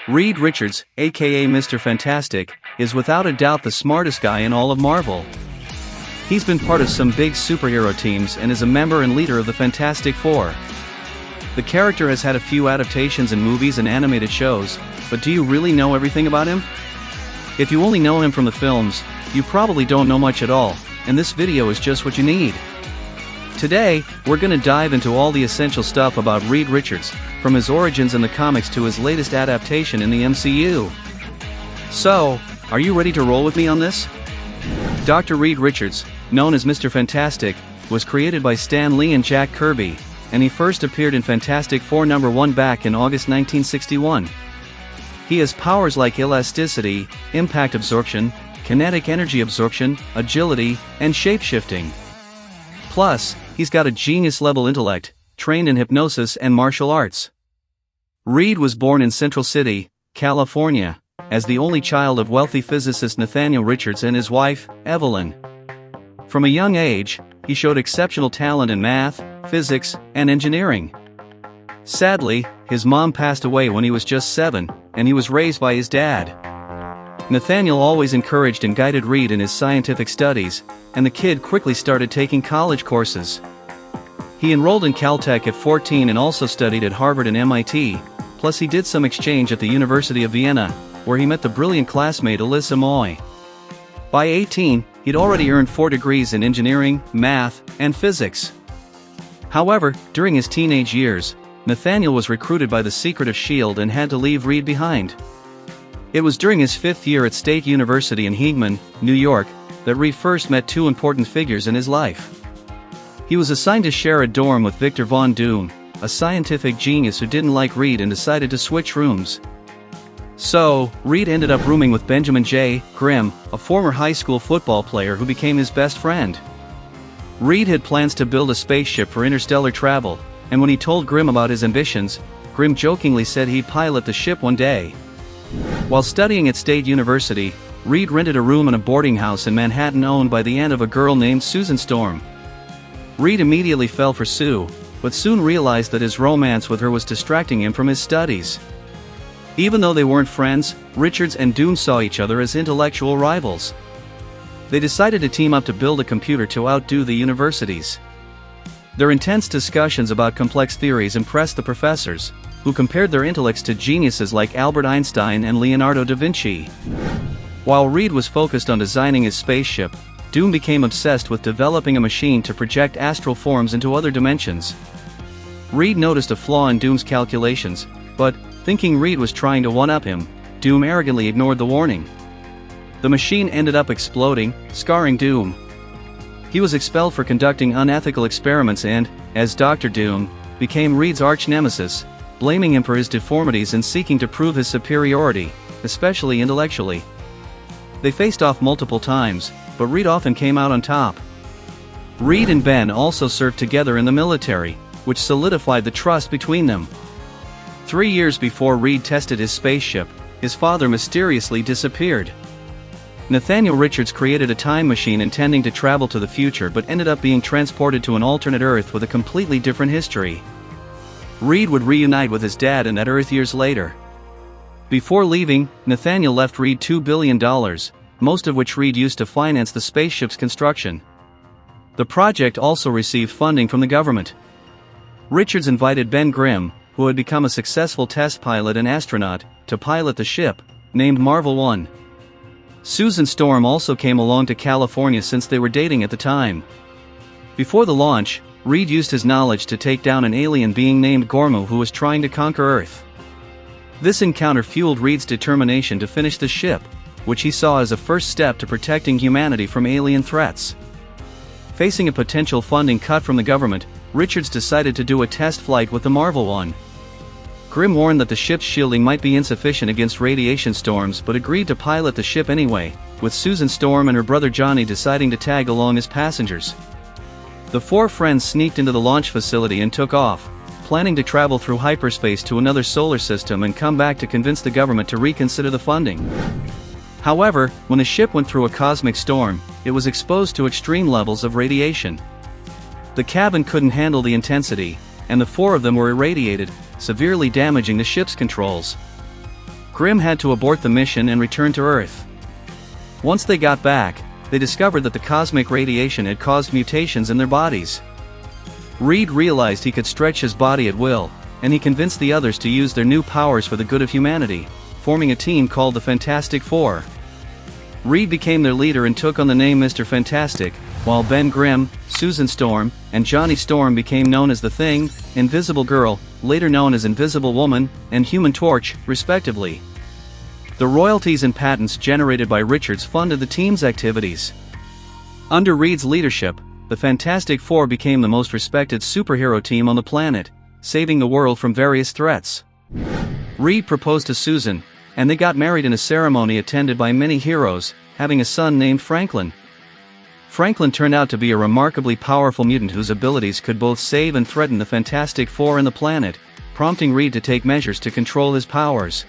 Reed Richards, aka Mr. Fantastic, is without a doubt the smartest guy in all of Marvel. He's been part of some big superhero teams and is a member and leader of the Fantastic Four. The character has had a few adaptations in movies and animated shows, but do you really know everything about him? If you only know him from the films, you probably don't know much at all, and this video is just what you need. Today, we're gonna dive into all the essential stuff about Reed Richards, from his origins in the comics to his latest adaptation in the MCU. So, are you ready to roll with me on this? Dr. Reed Richards, known as Mr. Fantastic, was created by Stan Lee and Jack Kirby, and he first appeared in Fantastic Four #1 back in August 1961. He has powers like elasticity, impact absorption, kinetic energy absorption, agility, and shape-shifting. Plus, he's got a genius-level intellect, trained in hypnosis and martial arts. Reed was born in Central City, California, as the only child of wealthy physicist Nathaniel Richards and his wife, Evelyn. From a young age, he showed exceptional talent in math, physics, and engineering. Sadly, his mom passed away when he was just 7, and he was raised by his dad. Nathaniel always encouraged and guided Reed in his scientific studies, and the kid quickly started taking college courses. He enrolled in Caltech at 14 and also studied at Harvard and MIT, plus he did some exchange at the University of Vienna, where he met the brilliant classmate Alyssa Moy. By 18, he'd already earned 4 degrees in engineering, math, and physics. However, during his teenage years, Nathaniel was recruited by the secretive S.H.I.E.L.D. and had to leave Reed behind. It was during his 5th year at State University in Heegman, New York, that Reed first met 2 important figures in his life. He was assigned to share a dorm with Victor Von Doom, a scientific genius who didn't like Reed and decided to switch rooms. So, Reed ended up rooming with Benjamin J. Grimm, a former high school football player who became his best friend. Reed had plans to build a spaceship for interstellar travel, and when he told Grimm about his ambitions, Grimm jokingly said he'd pilot the ship one day. While studying at State University, Reed rented a room in a boarding house in Manhattan owned by the aunt of a girl named Susan Storm. Reed immediately fell for Sue, but soon realized that his romance with her was distracting him from his studies. Even though they weren't friends, Richards and Doom saw each other as intellectual rivals. They decided to team up to build a computer to outdo the universities. Their intense discussions about complex theories impressed the professors, who compared their intellects to geniuses like Albert Einstein and Leonardo da Vinci. While Reed was focused on designing his spaceship, Doom became obsessed with developing a machine to project astral forms into other dimensions. Reed noticed a flaw in Doom's calculations, but, thinking Reed was trying to one-up him, Doom arrogantly ignored the warning. The machine ended up exploding, scarring Doom. He was expelled for conducting unethical experiments and, as Dr. Doom, became Reed's arch-nemesis, blaming him for his deformities and seeking to prove his superiority, especially intellectually. They faced off multiple times, but Reed often came out on top. Reed and Ben also served together in the military, which solidified the trust between them. 3 years before Reed tested his spaceship, his father mysteriously disappeared. Nathaniel Richards created a time machine intending to travel to the future but ended up being transported to an alternate Earth with a completely different history. Reed would reunite with his dad in that Earth years later. Before leaving, Nathaniel left Reed $2 billion, most of which Reed used to finance the spaceship's construction. The project also received funding from the government. Richards invited Ben Grimm, who had become a successful test pilot and astronaut, to pilot the ship, named Marvel 1. Susan Storm also came along to California since they were dating at the time. Before the launch, Reed used his knowledge to take down an alien being named Gormu who was trying to conquer Earth. This encounter fueled Reed's determination to finish the ship, which he saw as a first step to protecting humanity from alien threats. Facing a potential funding cut from the government, Richards decided to do a test flight with the Marvel 1. Grimm warned that the ship's shielding might be insufficient against radiation storms but agreed to pilot the ship anyway, with Susan Storm and her brother Johnny deciding to tag along as passengers. The 4 friends sneaked into the launch facility and took off, planning to travel through hyperspace to another solar system and come back to convince the government to reconsider the funding. However, when the ship went through a cosmic storm, it was exposed to extreme levels of radiation. The cabin couldn't handle the intensity, and the 4 of them were irradiated, severely damaging the ship's controls. Grimm had to abort the mission and return to Earth. Once they got back, they discovered that the cosmic radiation had caused mutations in their bodies. Reed realized he could stretch his body at will, and he convinced the others to use their new powers for the good of humanity, forming a team called the Fantastic Four. Reed became their leader and took on the name Mr. Fantastic, while Ben Grimm, Susan Storm, and Johnny Storm became known as the Thing, Invisible Girl, later known as Invisible Woman, and Human Torch, respectively. The royalties and patents generated by Richards funded the team's activities. Under Reed's leadership, the Fantastic Four became the most respected superhero team on the planet, saving the world from various threats. Reed proposed to Susan, and they got married in a ceremony attended by many heroes, having a son named Franklin. Franklin turned out to be a remarkably powerful mutant whose abilities could both save and threaten the Fantastic Four and the planet, prompting Reed to take measures to control his powers.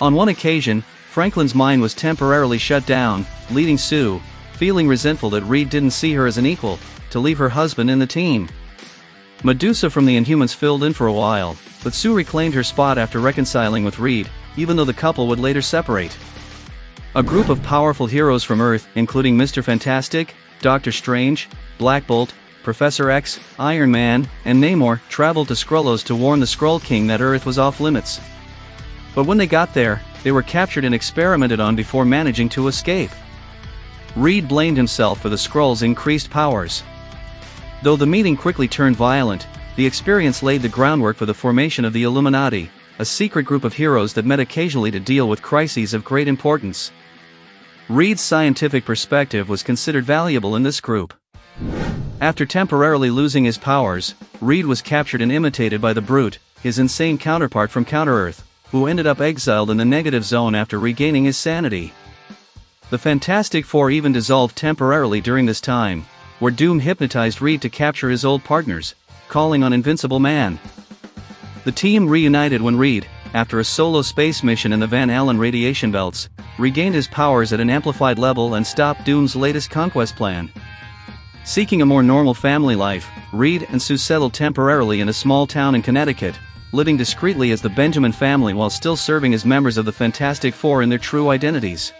On one occasion, Franklin's mind was temporarily shut down, leading Sue, feeling resentful that Reed didn't see her as an equal, to leave her husband in the team. Medusa from the Inhumans filled in for a while, but Sue reclaimed her spot after reconciling with Reed, even though the couple would later separate. A group of powerful heroes from Earth, including Mr. Fantastic, Doctor Strange, Black Bolt, Professor X, Iron Man, and Namor, traveled to Skrullos to warn the Skrull King that Earth was off limits. But when they got there, they were captured and experimented on before managing to escape. Reed blamed himself for the Skrulls' increased powers. Though the meeting quickly turned violent, the experience laid the groundwork for the formation of the Illuminati, a secret group of heroes that met occasionally to deal with crises of great importance. Reed's scientific perspective was considered valuable in this group. After temporarily losing his powers, Reed was captured and imitated by the Brute, his insane counterpart from Counter-Earth, who ended up exiled in the negative zone after regaining his sanity. The Fantastic Four even dissolved temporarily during this time, where Doom hypnotized Reed to capture his old partners, calling on Invincible Man. The team reunited when Reed, after a solo space mission in the Van Allen radiation belts, regained his powers at an amplified level and stopped Doom's latest conquest plan. Seeking a more normal family life, Reed and Sue settled temporarily in a small town in Connecticut, living discreetly as the Benjamin family while still serving as members of the Fantastic Four in their true identities.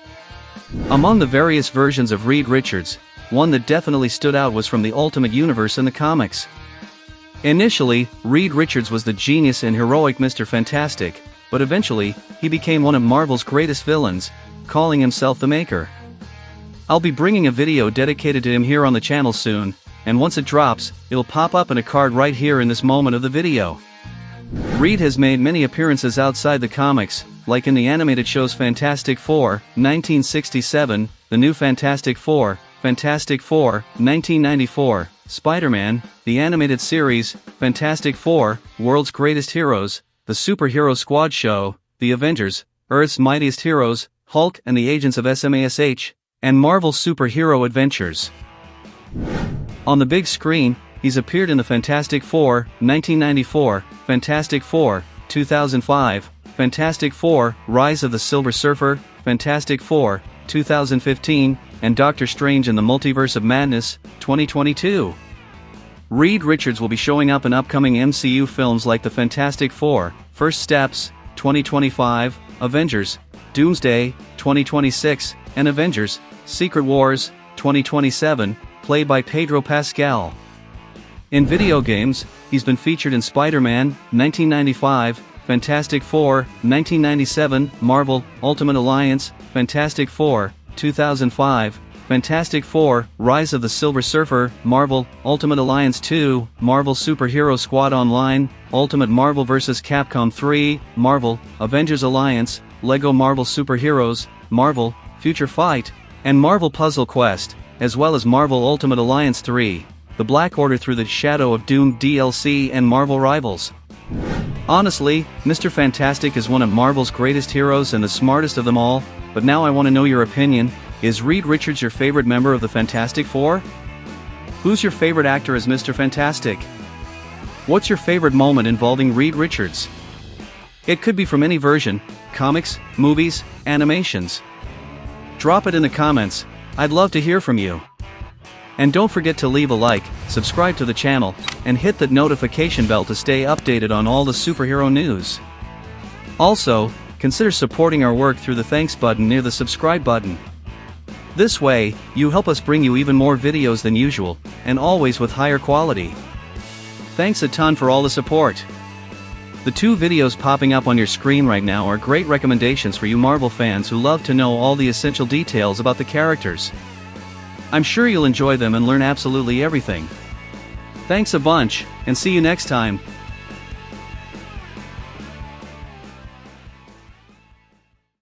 Among the various versions of Reed Richards, one that definitely stood out was from the Ultimate Universe in the comics. Initially, Reed Richards was the genius and heroic Mr. Fantastic, but eventually, he became one of Marvel's greatest villains, calling himself the Maker. I'll be bringing a video dedicated to him here on the channel soon, and once it drops, it'll pop up in a card right here in this moment of the video. Reed has made many appearances outside the comics, like in the animated shows Fantastic Four, 1967, The New Fantastic Four, 1994, Spider-Man, the animated series, Fantastic Four, World's Greatest Heroes, The Superhero Squad Show, The Avengers, Earth's Mightiest Heroes, Hulk and the Agents of SMASH, and Marvel Superhero Adventures. On the big screen, he's appeared in the Fantastic Four, 1994, Fantastic Four, 2005, Fantastic Four, Rise of the Silver Surfer, Fantastic Four, 2015, and Doctor Strange in the Multiverse of Madness, 2022. Reed Richards will be showing up in upcoming MCU films like The Fantastic Four, First Steps, 2025, Avengers, Doomsday, 2026, and Avengers, Secret Wars, 2027, played by Pedro Pascal. In video games, he's been featured in Spider-Man, 1995, Fantastic Four, 1997, Marvel, Ultimate Alliance, Fantastic Four, 2005, Fantastic Four, Rise of the Silver Surfer, Marvel, Ultimate Alliance 2, Marvel Superhero Squad Online, Ultimate Marvel vs. Capcom 3, Marvel, Avengers Alliance, Lego Marvel Superheroes, Marvel, Future Fight, and Marvel Puzzle Quest, as well as Marvel Ultimate Alliance 3, The Black Order Through the Shadow of Doom DLC and Marvel Rivals. Honestly, Mr. Fantastic is one of Marvel's greatest heroes and the smartest of them all, but now I want to know your opinion. Is Reed Richards your favorite member of the Fantastic Four? Who's your favorite actor as Mr. Fantastic? What's your favorite moment involving Reed Richards? It could be from any version, comics, movies, animations. Drop it in the comments, I'd love to hear from you. And don't forget to leave a like, subscribe to the channel, and hit that notification bell to stay updated on all the superhero news. Also, consider supporting our work through the thanks button near the subscribe button. This way, you help us bring you even more videos than usual, and always with higher quality. Thanks a ton for all the support. The 2 videos popping up on your screen right now are great recommendations for you Marvel fans who love to know all the essential details about the characters. I'm sure you'll enjoy them and learn absolutely everything. Thanks a bunch, and see you next time.